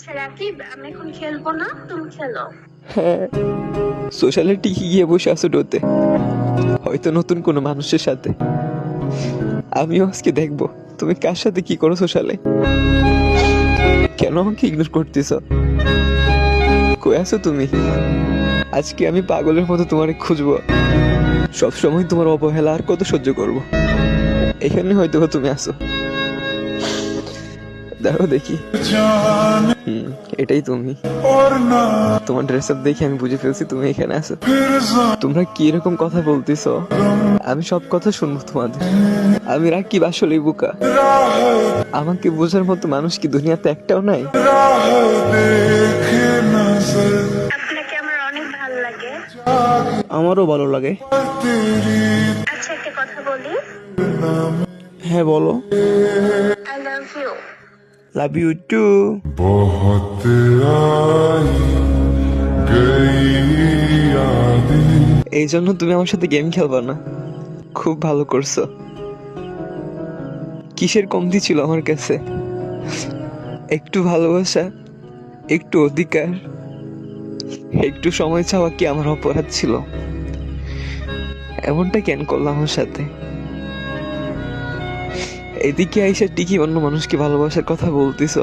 আচ্ছা রাকিব, আমি এখন খেলবো না, তুমি খেলো। হ্যাঁ, সোশ্যালে টিকে গিয়ে বসে আছো ডোতে, হয়তো নতুন কোনো মানুষের সাথে। আমিও আজকে দেখবো তুমি কার সাথে কি করো সোশ্যালে। কেন আমাকে ইগনোর করতেছ? কই আছো তুমি? আজকে আমি পাগলের মতো তোমারে খুঁজবো। সবসময় তোমার অবহেলা আর কত সহ্য করব। এখানে হয়তো তুমি আছো, দেখো দেখি। এটাই তুমি। তোমার ড্রেস আপ দেখে আমি বুঝে ফেলছি তুমি এখানে আছো। তোমরা কি এরকম কথা বলতেছো? আমি সব কথা শুনবো তোমাদের। আমি রাকিব আসলে বোকা। আমাকে বোঝার মতো মানুষ কি দুনিয়াতে একটাও নাই? আপনাকে আমার অনেক ভালো লাগে। আমারও ভালো লাগে। আচ্ছা একটা কথা বলি। হ্যাঁ বলো। I love you. Love you too. बहुत आई गई यादें। এই জন্য তুমি আমার সাথে গেম খেলবা না? খুব ভালো করছো। কিসের কমতি ছিল আমার কাছে? একটু ভালোবাসা, একটু অধিকার, একটু সময় চাওয়া কি আমার অপরাধ ছিল? এমনটা কেন করলাম আমার সাথে? এদিকে আইসা টিকি অন্য মানুষকে ভালোবাসার কথা বলতিস,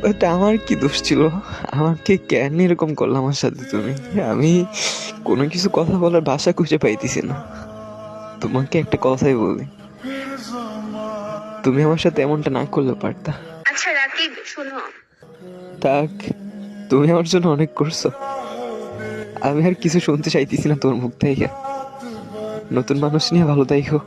বাট আমার কি দোষ ছিল? আমাকে কেন এরকম করলাম আমার সাথে তুমি? আমি কোনো কিছু কথা বলার ভাষা খুঁজে পাইতেছি না। তোমাকে একটা কথাই বলি, তুমি আমার সাথে এমনটা না করলে পারতা। আচ্ছা রাকিব শুনো। থাক, তুমি আমার জন্য অনেক করছো। আমি আর কিছু শুনতে চাইতেছি না তোর মুখ থেকে। নতুন মানুষ নিয়ে ভালো থাইকো।